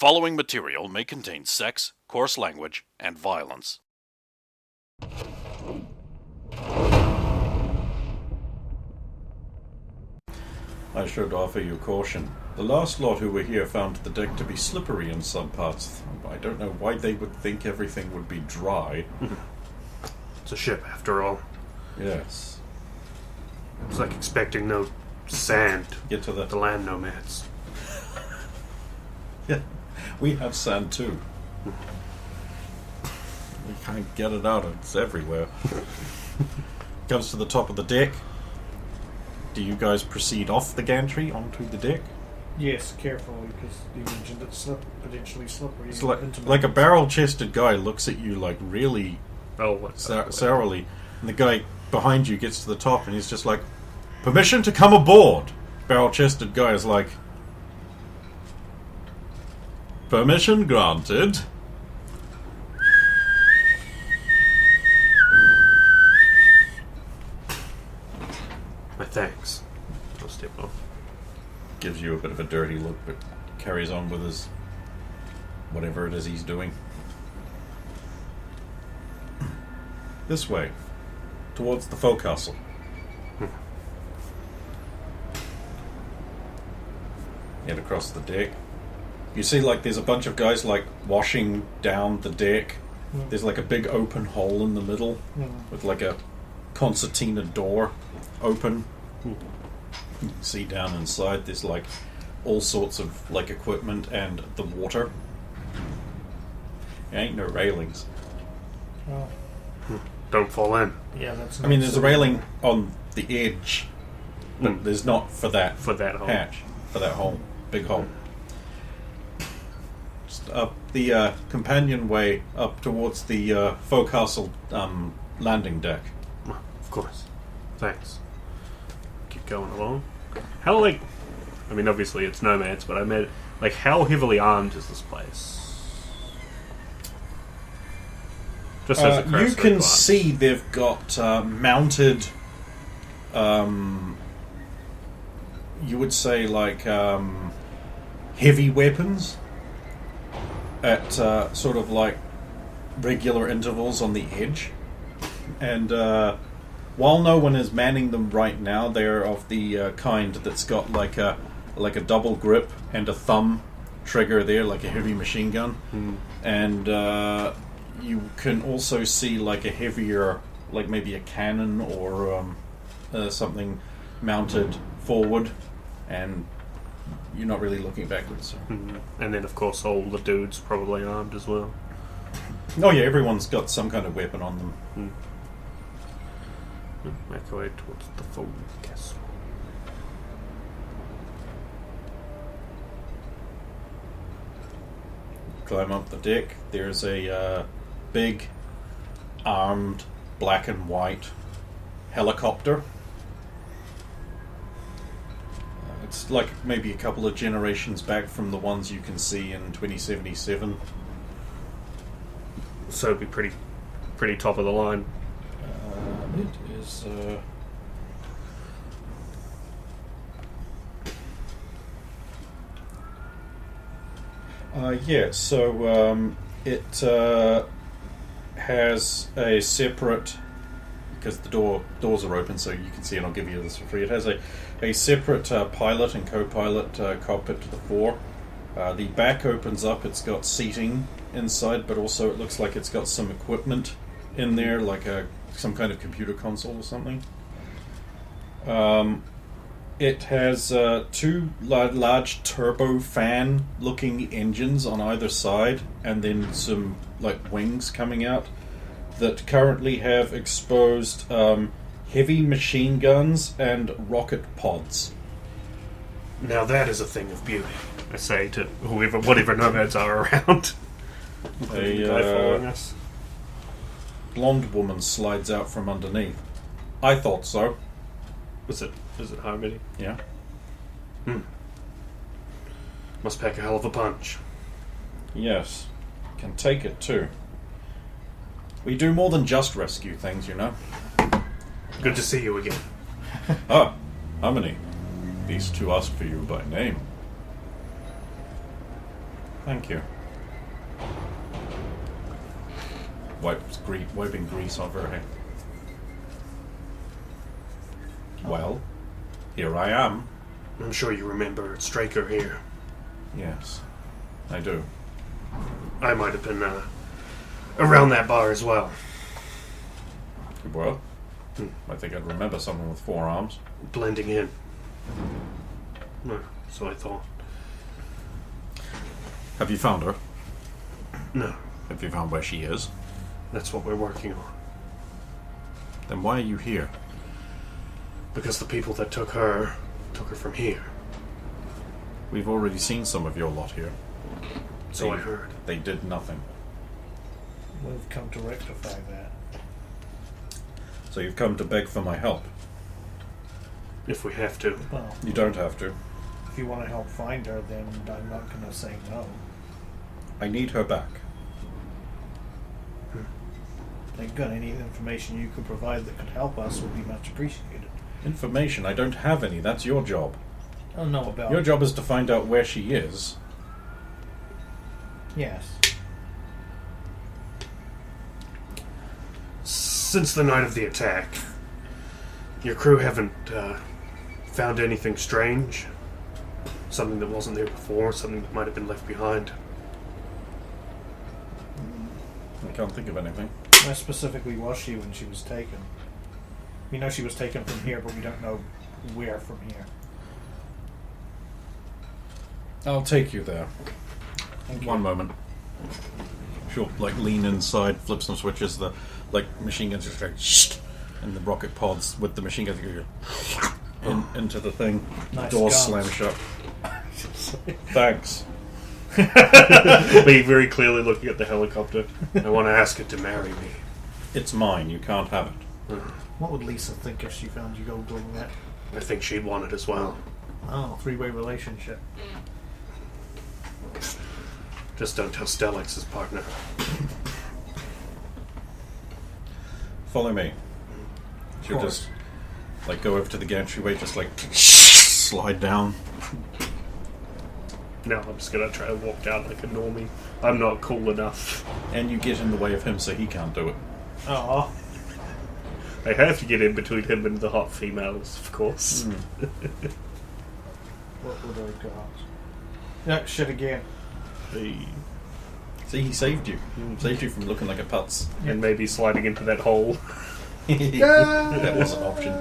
following material may contain sex, coarse language, and violence. I should offer you caution. The last lot who were here found the deck to be slippery in some parts. I don't know why they would think everything would be dry. It's a ship, after all. Yes. It's like expecting no sand Get to the land nomads. Yeah, we have sand too. We can't get it out, it's everywhere. Comes to the top of the deck. Do you guys proceed off the gantry onto the deck? Yes, carefully, because you mentioned it's potentially slippery. It's like a barrel-chested guy looks at you like really sourly, and the guy behind you gets to the top and he's just like, "Permission to come aboard." Barrel-chested guy is like, "Permission granted." My thanks. I'll step off. Gives you a bit of a dirty look, but carries on with his whatever it is he's doing. This way, towards the forecastle. Head across the deck. You see, like, there's a bunch of guys, like, washing down the deck. There's, like, a big open hole in the middle with, like, a concertina door open. You can see down inside there's, like, all sorts of, like, equipment and the water. There ain't no railings. Oh. Don't fall in. Yeah, that's. I mean, there's a railing on the edge, but there's not for that hole. hatch, for that hole, big hole. Just up the companionway up towards the forecastle landing deck. Of course. Thanks. Keep going along. How, like... I mean, obviously it's nomads, but I meant... Like, how heavily armed is this place? Just as a you cursory can glance. see they've got mounted... you would say, like, heavy weapons at sort of, like, regular intervals on the edge. And while no one is manning them right now, they're of the kind that's got like a double grip and a thumb trigger there, like a heavy machine gun. And you can also see like a heavier, like maybe a cannon or something mounted forward, and you're not really looking backwards. And then, of course, all the dudes probably armed as well. Oh yeah, everyone's got some kind of weapon on them. Make our way towards the full castle. Climb up the deck. There's a big, armed, black and white helicopter. It's like maybe a couple of generations back from the ones you can see in 2077. So it'd be pretty top of the line. It is. Yeah, so it has a separate, because the doors are open, so you can see, and I'll give you this for free. It has a separate pilot and co-pilot cockpit to the fore. The back opens up. It's got seating inside, but also it looks like it's got some equipment in there, like some kind of computer console or something. It has two large turbofan-looking engines on either side, and then some like wings coming out that currently have exposed heavy machine guns and rocket pods. Now that is a thing of beauty, I say to whatever nomads are around. The guy following us. Blonde woman slides out from underneath. I thought so. Is it Harmony? Yeah. Must pack a hell of a punch. Yes. Can take it too. We do more than just rescue things, you know. Good to see you again. Ah, Harmony. These two ask for you by name. Thank you. Wiping grease off her hair. Well, here I am. I'm sure you remember Straker here. Yes, I do. I might have been around that bar as well. You were? I think I'd remember someone with 4 arms. Blending in. No, so I thought. Have you found her? No, Have you found where she is? that's what we're working on. Then why are you here? Because the people that took her from here. We've already seen some of your lot here. So I heard. They did nothing. We've come to rectify that. So you've come to beg for my help. If we have to. Well, You don't have to. if you want to help find her, then I'm not going to say no. I need her back. Thank God, any information you could provide that could help us would be much appreciated. Information? I don't have any. That's your job. I don't know about... Your job is to find out where she is. Yes. Since the night of the attack, your crew haven't found anything strange? Something that wasn't there before? Something that might have been left behind? I can't think of anything. Where specifically was she when she was taken? We know she was taken from here, but we don't know where from here. I'll take you there. Thank you. One moment. She'll lean inside, flip some switches. The machine guns just shh, and the rocket pods with the machine guns go into the thing. Nice Doors guns. slam shut. Thanks. Be very clearly looking at the helicopter. I want to ask it to marry me. It's mine. You can't have it. What would Lisa think if she found you gold doing that? I think she'd want it as well. Oh, 3-way relationship. Just don't tell Stellix's partner. Follow me. She'll course. just go over to the gantry, just slide down. No, I'm just gonna try to walk down like a normie. I'm not cool enough. And you get in the way of him so he can't do it. Oh, I have to get in between him and the hot females, of course. what would I got? Yeah, shit again. See, he saved you. Saved you from looking like a putz. And maybe sliding into that hole. That was an option.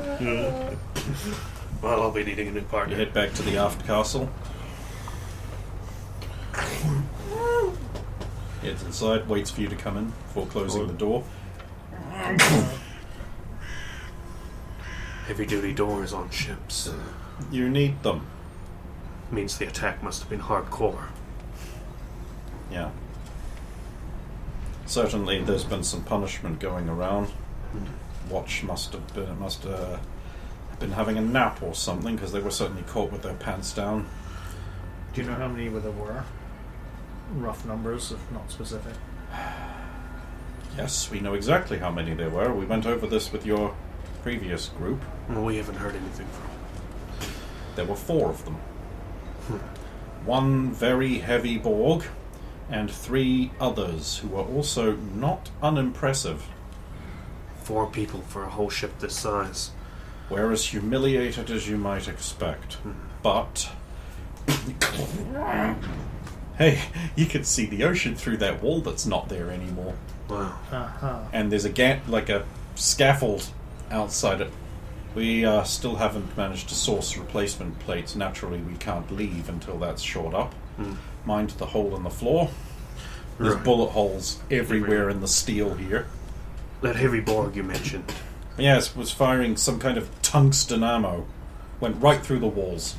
Well, I'll be needing a new You partner. head back to the aft castle. Heads inside, waits for you to come in before closing the door. Heavy-duty doors on ships. You need them. Means the attack must have been hardcore. Yeah. Certainly, there's been some punishment going around. Watch must have been having a nap or something, because they were certainly caught with their pants down. Do you know how many there were? Rough numbers, if not specific. Yes, we know exactly how many there were. We went over this with your previous group. Well, we haven't heard anything from. There were 4 of them. 1 very heavy Borg, and 3 others who were also not unimpressive. 4 people for a whole ship this size. We're as humiliated as you might expect. But... hey, you can see the ocean through that wall that's not there anymore. Wow. Uh-huh. And there's a scaffold outside it. We still haven't managed to source replacement plates. Naturally, we can't leave until that's shored up. Mind the hole in the floor. There's Right. bullet holes everywhere in the steel here. That heavy Borg you mentioned. Yes, was firing some kind of tungsten ammo. Went right through the walls.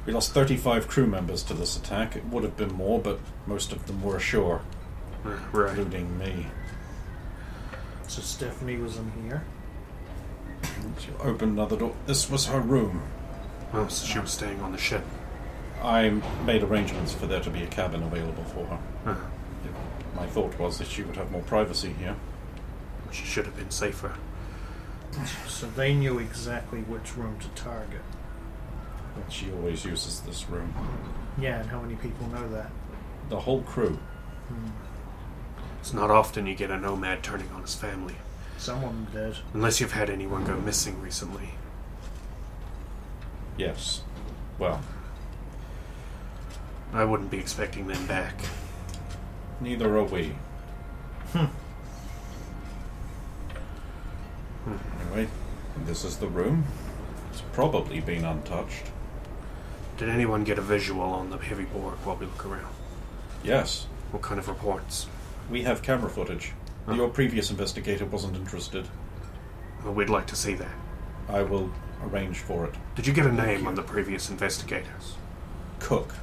We lost 35 crew members to this attack. It would have been more, but most of them were ashore, Right. including me. So Stephanie was in here. She opened another door. This was her room. Well, so she was staying on the ship. I made arrangements for there to be a cabin available for her. Huh. My thought was that she would have more privacy here. She should have been safer. So they knew exactly which room to target. But she always uses this room. Yeah, and how many people know that? The whole crew. It's not often you get a nomad turning on his family. Someone did. Unless you've had anyone go missing recently. Yes. Well, I wouldn't be expecting them back. neither are we. Anyway, this is the room. It's probably been untouched. Did anyone get a visual on the heavy Borg while we look around? Yes, What kind of reports? we have camera footage. Huh. Your previous investigator wasn't interested. Well, we'd like to see that. I will arrange for it. Did you get a name on the previous investigators? Cook.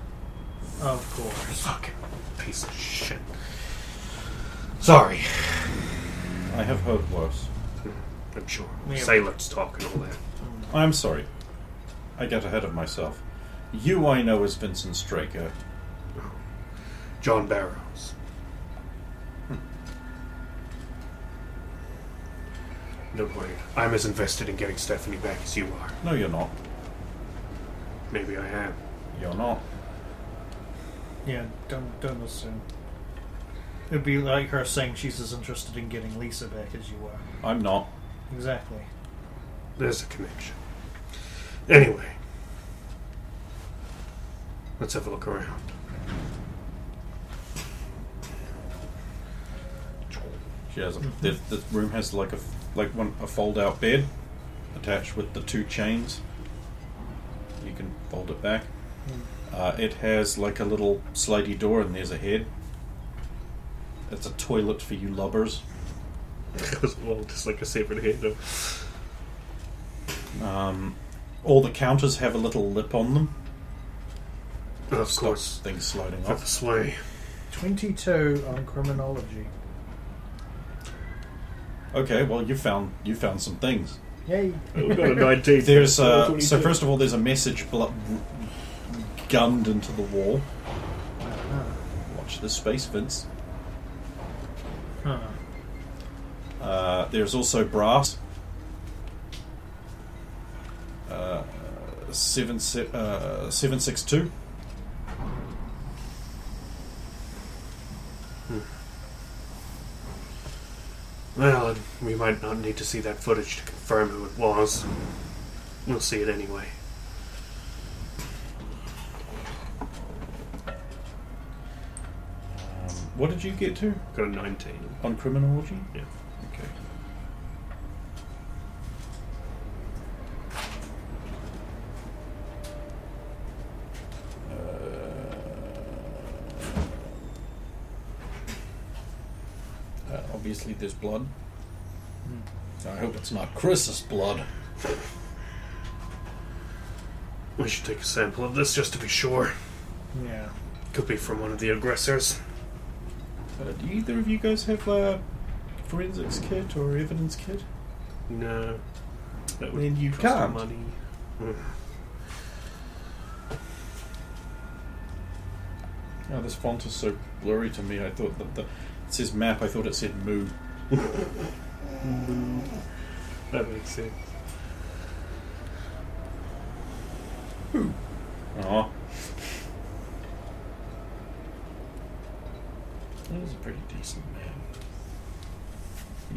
Of course. Fucking piece of shit. Sorry. I have heard worse. I'm sure. Yeah. Sailors talk and all that. I'm sorry. I get ahead of myself. You I know as Vincent Straker. John Barrows. Don't worry. I'm as invested in getting Stephanie back as you are. No, you're not. Maybe I am. You're not. Yeah, don't assume. It'd be like her saying she's as interested in getting Lisa back as you are. I'm not. Exactly. There's a connection. Anyway. Let's have a look around. She has the room has like a fold-out bed attached with the two chains. You can fold it back. It has like a little slidey door, and there's a head. It's a toilet for you lubbers. Well, just like a separate head. All the counters have a little lip on them. Of Stop course. things sliding For off. the sway. 22 on criminology. Okay, well you found some things. Yay. We've got a 19. There's so first of all, there's a message gunned into the wall. Watch this space, Vince. There's also brass. 762. Well, we might not need to see that footage to confirm who it was. We'll see it anyway. What did you get to Got a 19. on criminology? Yeah. Okay. Obviously, there's blood. I hope it's not Chris's blood. We should take a sample of this just to be sure. Yeah. Could be from one of the aggressors. Do either of you guys have a forensics kit or evidence kit? No. That would Then you cost can't. money. Oh, this font is so blurry to me. I thought that it says map. I thought it said moo. That makes sense. Moo. Aw. That is a pretty decent map.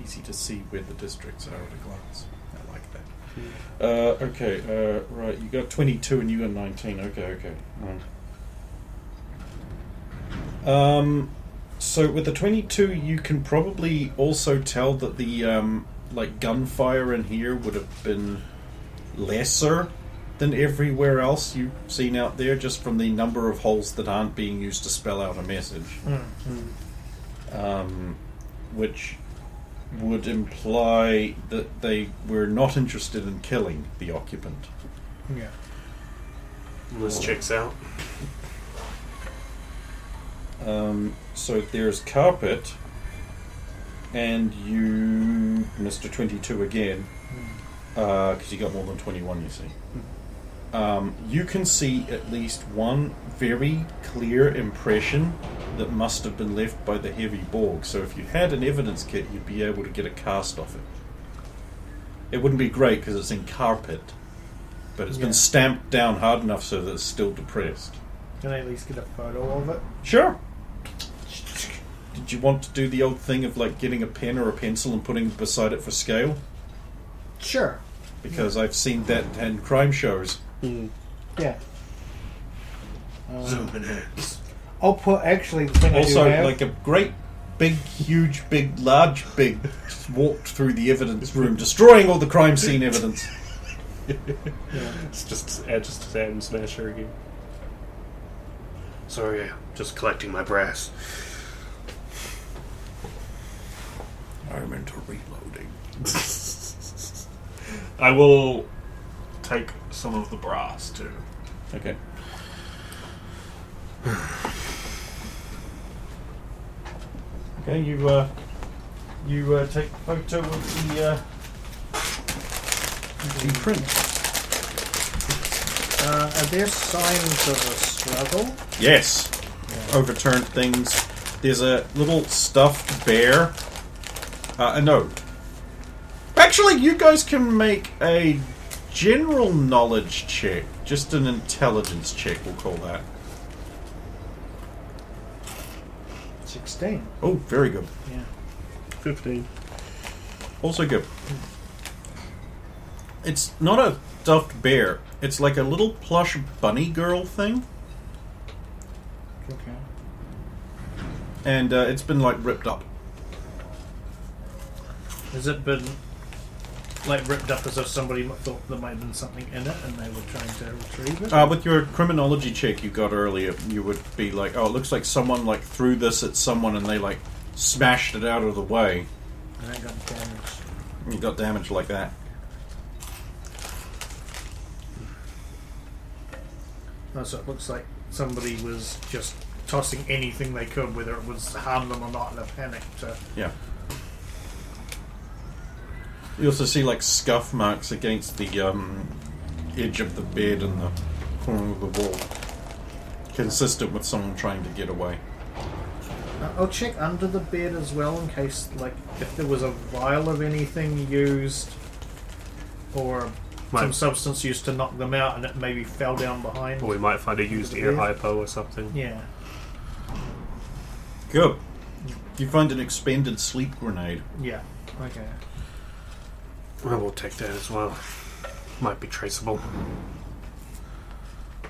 Easy to see where the districts are at a glance. I like that. Okay, right. You got 22 and you got 19. Okay. So with the 22, you can probably also tell that the gunfire in here would have been lesser than everywhere else you've seen out there, just from the number of holes that aren't being used to spell out a message. Which would imply that they were not interested in killing the occupant. Yeah. This checks out. So there's carpet, and you, Mr. 22 again, because you got more than 21, you see. You can see at least one very clear impression that must have been left by the heavy Borg. So if you had an evidence kit, you'd be able to get a cast of it. It wouldn't be great because it's in carpet, but it's been stamped down hard enough so that it's still depressed. Can I at least get a photo of it? Sure. Do you want to do the old thing of like getting a pen or a pencil and putting it beside it for scale? Sure. Because I've seen that in crime shows. Yeah. Zoom enhance. I'll put actually the thing Also, I do have. like a great, big, huge, big, large, big, just walked through the evidence room, destroying all the crime scene evidence. It's just Adam Smasher again. Sorry, I'm just collecting my brass. I'm into reloading. I will take some of the brass too. Okay. Okay, you take a photo of the print. Are there signs of a struggle? Yes. Overturned things. There's a little stuffed bear. No. Actually, you guys can make a general knowledge check. Just an intelligence check, we'll call that. 16. Oh, very good. Yeah. 15. Also good. It's not a stuffed bear. It's like a little plush bunny girl thing. Okay. And it's been, like, ripped up. Has it been like ripped up as if somebody thought there might have been something in it and they were trying to retrieve it? With your criminology check you got earlier, you would be like, oh, it looks like someone, like, threw this at someone and they, like, smashed it out of the way. And it got damaged. You got damage like that. Oh, so it looks like somebody was just tossing anything they could, whether it was harm them or not, in a panic to... Yeah. You also see, like, scuff marks against the edge of the bed and the corner of the wall. Consistent with someone trying to get away. I'll check under the bed as well in case, like, if there was a vial of anything used or some substance used to knock them out and it maybe fell down behind. Or we might find a used ear hypo or something. Yeah. Good. You find an expended sleep grenade. Yeah. Okay. Well, we'll take that as well. Might be traceable.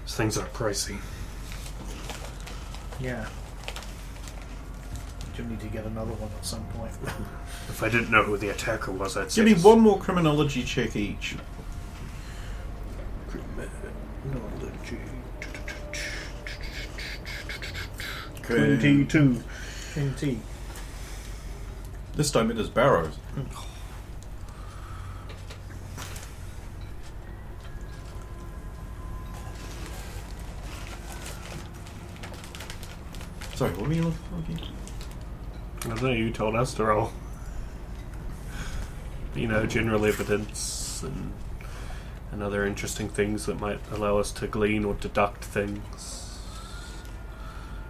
These things are pricey. Yeah. You need to get another one at some point. If I didn't know who the attacker was, I'd say... Give me one more criminology check each. Criminology. 22. 20. This time it is Barrows. Sorry, what were you looking I don't know, you told us to roll. You know, general evidence and other interesting things that might allow us to glean or deduct things.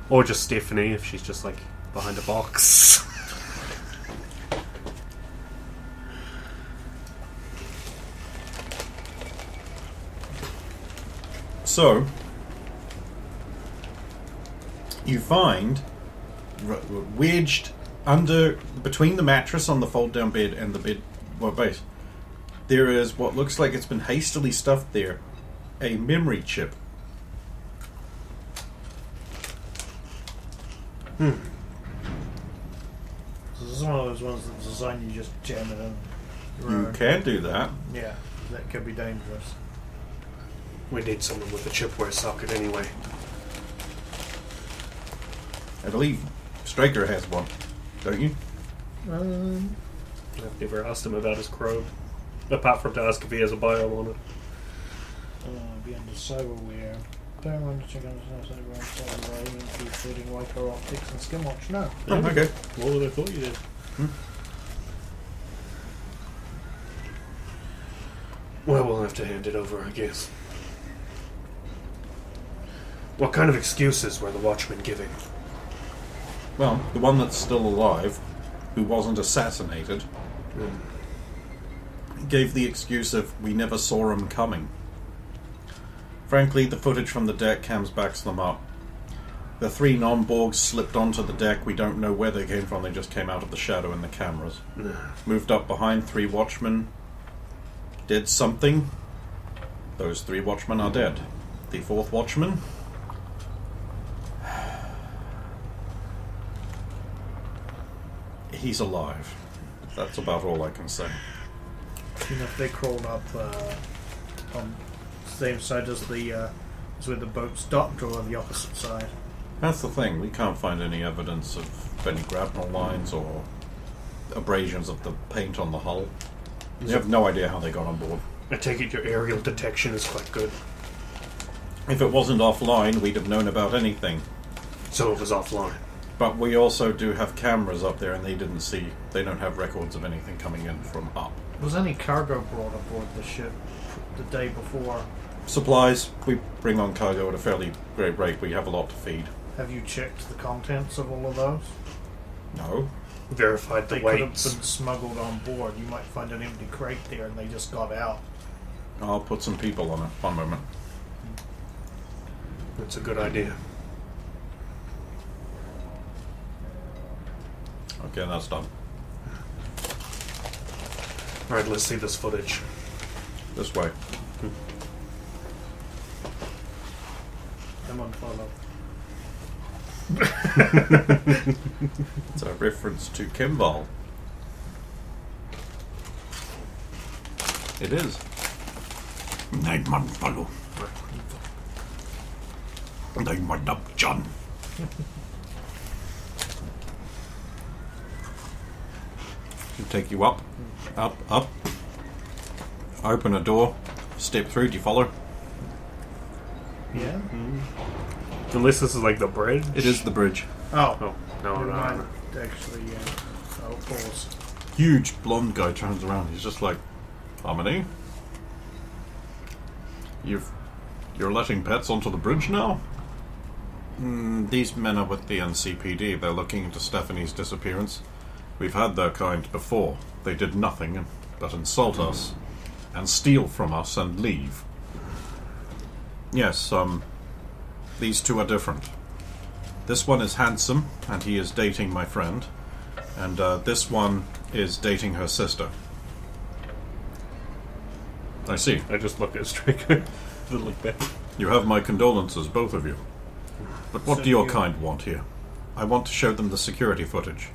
Or just Stephanie, if she's just like behind a box. So, you find wedged under between the mattress on the fold-down bed and the bed base, there is what looks like it's been hastily stuffed there, a memory chip. So this is one of those ones that's designed you just jam it in. You can do that. Yeah, that could be dangerous. We need someone with a chipware socket anyway. I believe Straker has one, don't you? I've never asked him about his probe. Apart from to ask if he has a bio on it. Be under cyberware. Don't want to check on the cyberware, including Lyco optics and Skimwatch. No. Oh, okay. More than I thought you did. Well, we'll have to hand it over, I guess. What kind of excuses were the Watchmen giving? Well, the one that's still alive, who wasn't assassinated, gave the excuse of, we never saw him coming. Frankly, the footage from the deck cams backs them up. The 3 non-Borgs slipped onto the deck. We don't know where they came from. They just came out of the shadow in the cameras. Moved up behind 3 watchmen. Did something. Those 3 watchmen are dead. The 4th watchman... he's alive. That's about all I can say. You know, if they crawled up on the same side as as where the boat's docked, or on the opposite side. That's the thing. We can't find any evidence of any grapnel lines or abrasions of the paint on the hull. We have no idea how they got on board. I take it your aerial detection is quite good. If it wasn't offline, we'd have known about anything. So it was offline. But we also do have cameras up there, and they don't have records of anything coming in from up. Was any cargo brought aboard the ship the day before? Supplies. We bring on cargo at a fairly great rate. We have a lot to feed. Have you checked the contents of all of those? No. Verified the They could have weights. been smuggled on board. You might find an empty crate there and they just got out. I'll put some people on it. One moment. That's a good idea. Okay, that's done. Alright, let's see this footage. This way. I'm on follow. It's a reference to Kimball. It is. 9-man follow. 9-man up, John. Should take you up. Up. Open a door. Step through. Do you follow? Yeah? Unless this is like the bridge? It is the bridge. Oh. Oh, no, Never no, mind. no. Actually, yeah. Oh, pause. Huge blonde guy turns around. He's just like, Harmony? You're letting pets onto the bridge now? These men are with the NCPD. They're looking into Stephanie's disappearance. We've had their kind before. They did nothing but insult us and steal from us and leave. Yes, these 2 are different. This one is handsome, and he is dating my friend. And this one is dating her sister. I see. I just look at Striker. Look back. You have my condolences, both of you. But what So do your you- kind want here? I want to show them the security footage.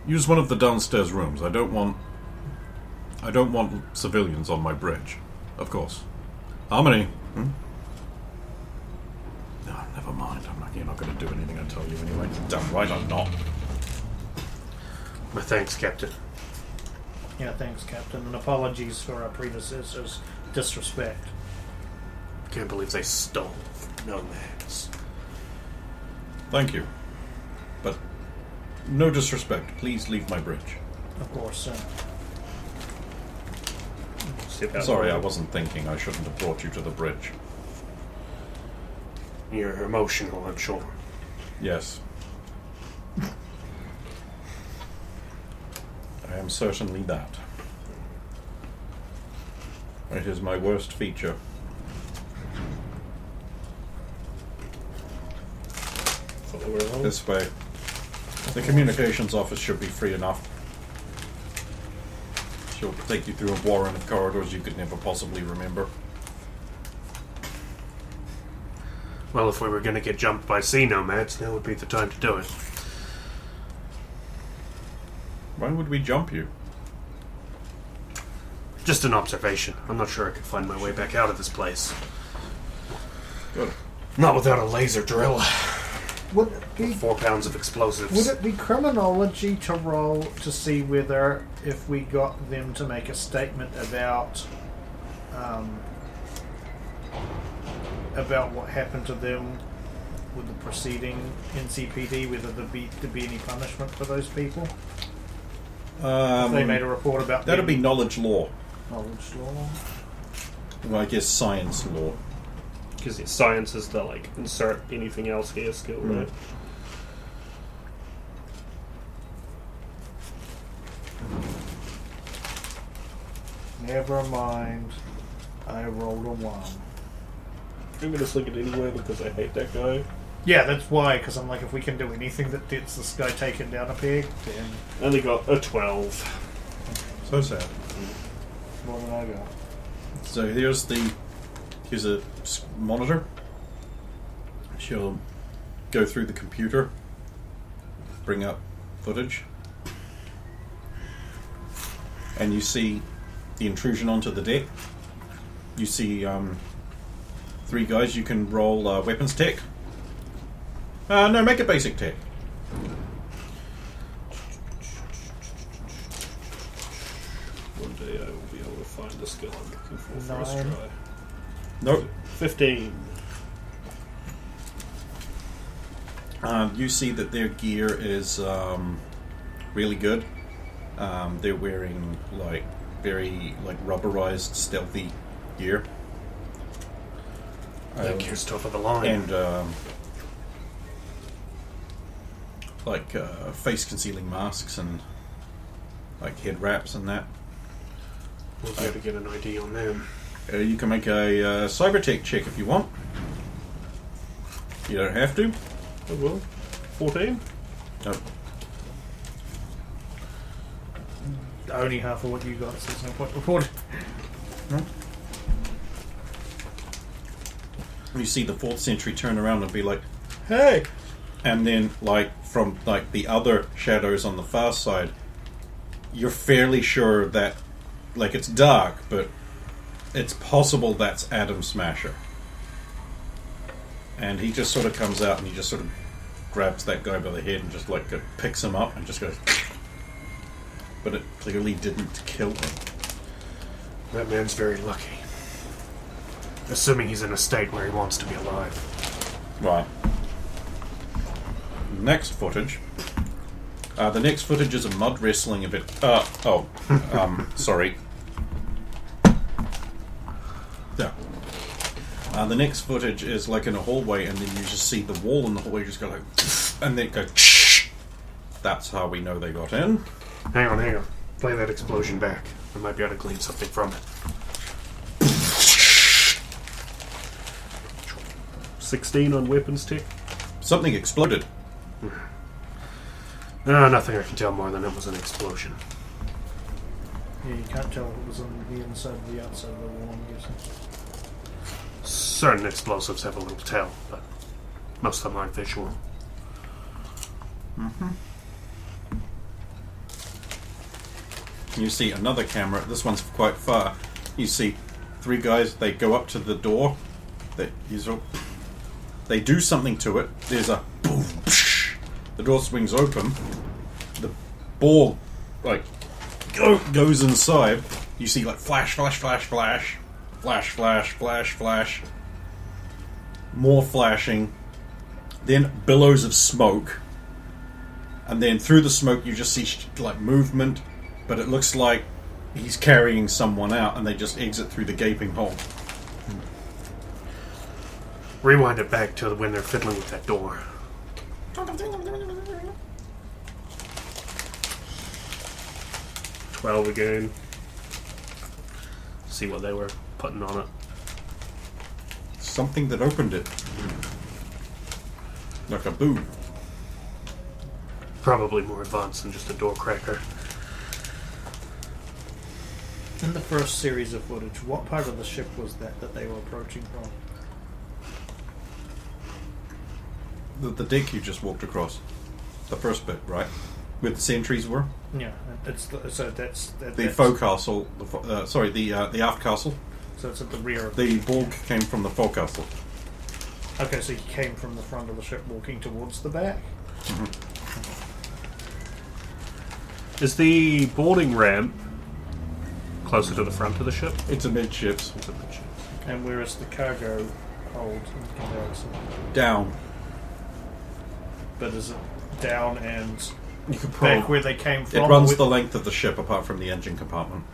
Use one of the downstairs rooms. I don't want civilians on my bridge. Of course. Harmony. No, never mind. You're not going to do anything I tell you anyway. Damn right I'm not. My thanks, Captain. Yeah, thanks, Captain. And apologies for our predecessors' disrespect. Can't believe they stole from nomads. Thank you. But no disrespect. Please leave my bridge. Of course, Step out Sorry, the I way. wasn't thinking. I shouldn't have brought you to the bridge. You're emotional, I'm sure. Yes. I am certainly that. It is my worst feature. Follow her along. This way. The communications office should be free enough. She'll take you through a warren of corridors you could never possibly remember. Well, if we were going to get jumped by sea nomads, now would be the time to do it. Why would we jump you? Just an observation. I'm not sure I could find my way back out of this place. Good. Not without a laser drill. Would it be 4 pounds of explosives. Would it be criminology to roll to see whether, if we got them to make a statement about what happened to them with the preceding NCPD, whether there'd be any punishment for those people? If they made a report about That'd be them? knowledge law. Knowledge law. Well, I guess science law. Because science is to, like, insert anything else here skill, right? Never mind. I rolled a 1. I'm gonna sling it anyway because I hate that guy. Yeah, that's why. Because I'm like, if we can do anything that gets this guy taken down a peg, then Only got a 12. So sad. more than I got. So here's a monitor. She'll go through the computer, bring up footage, and you see the intrusion onto the deck. You see 3 guys. You can roll weapons tech. No, make it basic tech. One day I will be able to find the skill I'm looking for first 9. try. Nope. 15. You see that their gear is really good. They're wearing very rubberized, stealthy gear, That gear's top of the line. and face concealing masks and head wraps and that. We'll be able to get an ID on them. You can make a cyber tech check if you want. You don't have to. I will. 14? No. Only half of what you got, so there's no point reporting. You see the 4th century turn around and be like, "Hey!" And then, from the other shadows on the far side, you're fairly sure that, it's dark, but it's possible that's Adam Smasher. And he just sort of comes out and he just sort of grabs that guy by the head and just picks him up and just goes. But it clearly didn't kill him. That man's very lucky. Assuming he's in a state where he wants to be alive. Right. Next footage. The next footage is a mud wrestling event. Sorry. Yeah. The next footage is in a hallway, and then you just see the wall in the hallway just go and then go. That's how we know they got in. Hang on. Play that explosion back. I might be able to glean something from it. 16 on weapons tick. Something exploded. Nothing I can tell more than it was an explosion. Yeah, you can't tell if it was on the inside or the outside of the wall, I'm guessing. Certain explosives have a little tell, but most of them aren't visual. You see another camera. This one's quite far. You see 3 guys. They go up to the door. They do something to it. There's a boom. Psh. The door swings open. The ball goes inside. You see flash, flash, flash, flash, flash, flash, flash, flash. More flashing. Then billows of smoke. And then through the smoke you just see movement. But it looks like he's carrying someone out, and they just exit through the gaping hole. Rewind it back to when they're fiddling with that door. 12 again. See what they were putting on it. Something that opened it. Like a boot. Probably more advanced than just a door cracker. In the first series of footage, what part of the ship was that they were approaching from? The deck you just walked across. The first bit, right? Where the sentries were. Yeah, that's The forecastle. The aft castle. So it's at the rear of The Borg came from the forecastle. Okay, so he came from the front of the ship walking towards the back? Is the boarding ramp closer to the front of the ship? It's amidships. It's a bit ship. And where is the cargo hold in comparison? Down. But is it down and You could back probably. where they came from? It runs or the length of the ship apart from the engine compartment.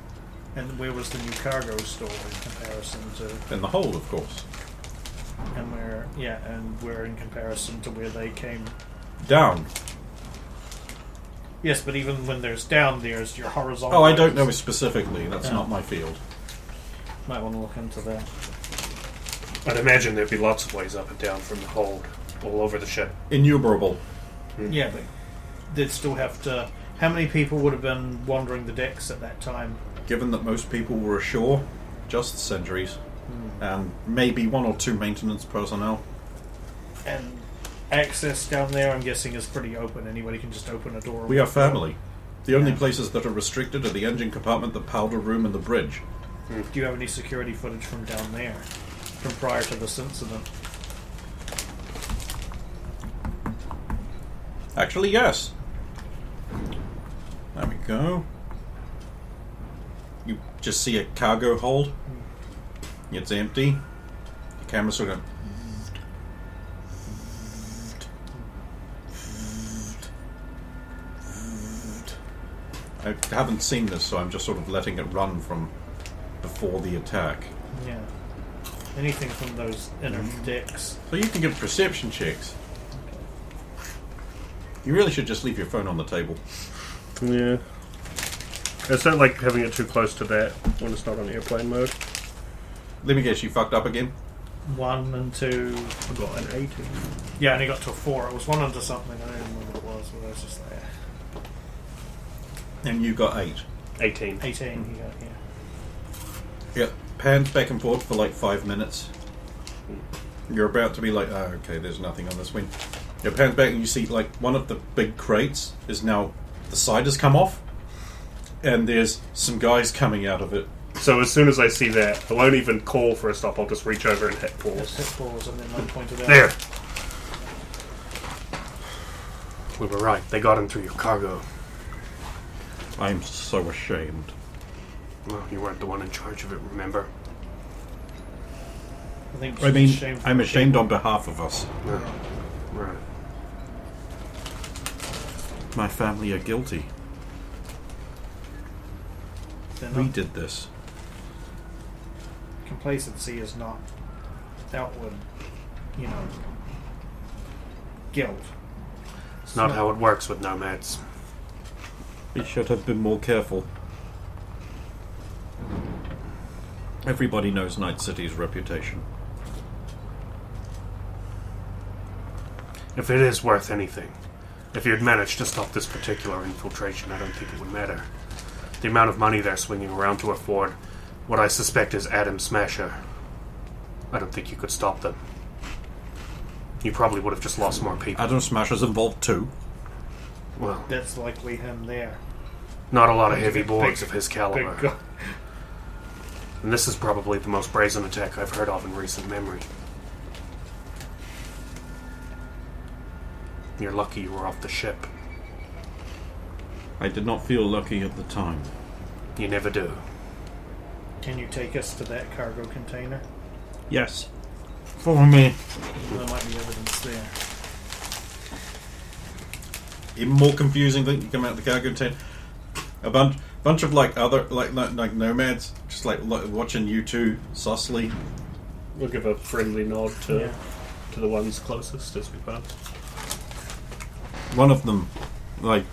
And where was the new cargo stored in comparison to... In the hold, of course. And where in comparison to where they came... Down. Yes, but even when there's down, there's your horizontal... Oh, I don't know specifically. That's not my field. Might want to look into that. I'd imagine there'd be lots of ways up and down from the hold, all over the ship. Innumerable. Yeah, but they'd still have to... How many people would have been wandering the decks at that time? Given that most people were ashore, just sentries. And maybe 1 or 2 maintenance personnel. And access down there, I'm guessing, is pretty open. Anybody can just open a door. We are family. The only places that are restricted are the engine compartment, the powder room, and the bridge. Do you have any security footage from down there? From prior to this incident? Actually, yes. There we go. You just see a cargo hold. It's empty. The camera sort of... I haven't seen this, so I'm just sort of letting it run from before the attack. Yeah. Anything from those inner decks. So you can give perception checks. You really should just leave your phone on the table. Yeah. It's not like having it too close to that when it's not on airplane mode. Let me guess, you fucked up again? 1 and 2. I got an 18. Yeah, and he got to a 4. It was 1 into something. I don't remember what it was, but it was just there. And you got 8. 18. 18, he got, yeah. Yeah, pans back and forth for like 5 minutes. You're about to be like, oh, okay, there's nothing on this wing. You pans back and you see like one of the big crates is now, the side has come off, and there's some guys coming out of it. So as soon as I see that, I won't even call for a stop, I'll just reach over and hit pause. Just hit pause and then like point it out. There! We were right, they got him through your cargo. I'm so ashamed. Well, you weren't the one in charge of it, remember? I mean, I'm ashamed on behalf of us. No. Right. My family are guilty. They're We not- did this. Complacency is not outward, guilt. It's not how it works with nomads. We should have been more careful. Everybody knows Night City's reputation. If it is worth anything, if you'd managed to stop this particular infiltration, I don't think it would matter. The amount of money they're swinging around to afford what I suspect is Atom Smasher. I don't think you could stop them. You probably would have just lost more people. Atom Smasher's involved too. Well, That's likely him there. not a lot of heavy Big- boards of his Big caliber. gu- And this is probably the most brazen attack I've heard of in recent memory. You're lucky you were off the ship. I did not feel lucky at the time. You never do. Can you take us to that cargo container? Yes. For me. There might be evidence there. Even more confusing than you come out of the cargo container. A bunch of like other like nomads, just like watching you two sussly. We'll give a friendly nod Yeah. to the ones closest as we pass. One of them, like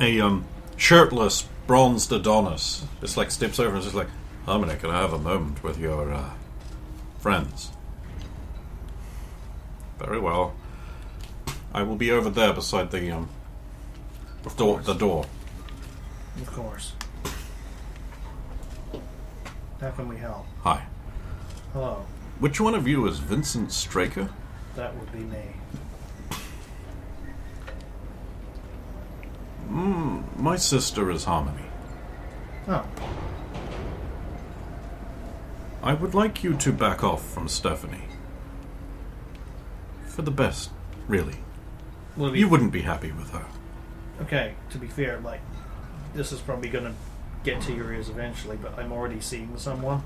a shirtless, bronzed Adonis, just like steps over and says like, "Harmony, can I have a moment with your friends?" Very well. I will be over there beside the door. The door. Of course. How can we help? Hi. Hello. Which one of you is Vincent Straker? That would be me. My sister is Harmony. Oh. I would like you to back off from Stephanie. For the best, really. Well, You wouldn't be happy with her. Okay, to be fair, like, this is probably going to get to your ears eventually, but I'm already seeing someone.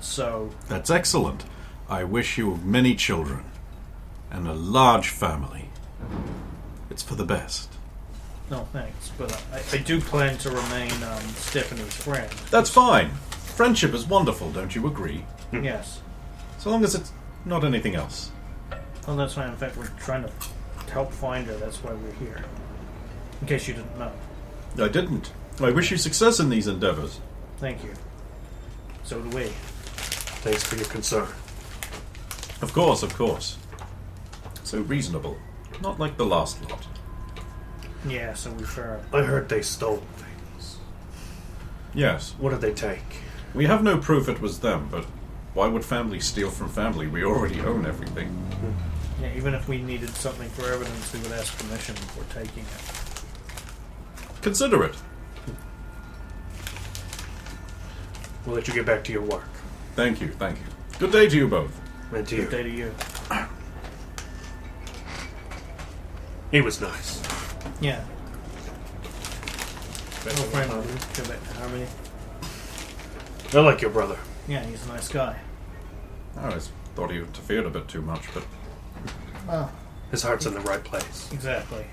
So, That's excellent. I wish you many children and a large family. It's for the best. no thanks, but I do plan to remain Stephanie's friend. That's fine. Friendship is wonderful, don't you agree? Yes. So long as it's not anything else. Well, that's why, in fact, we're trying to help find her. That's why we're here. In case you didn't know. I didn't. I wish you success in these endeavors. Thank you. So do we. Thanks for your concern. Of course, of course. So reasonable. Not like the last lot. Yeah, so we've heard. I heard they stole things. Yes. What did they take? We have no proof it was them, but why would family steal from family? We already own everything. Yeah, even if we needed something for evidence, we would ask permission before taking it. Consider it. We'll let you get back to your work. Thank you, thank you. Good day to you both. And to you. Good day to you. He was nice. Yeah. Oh, friend, go back to Harmony. I like your brother. Yeah, he's a nice guy. I always thought he interfered a bit too much, but Well, His heart's in the right place. exactly.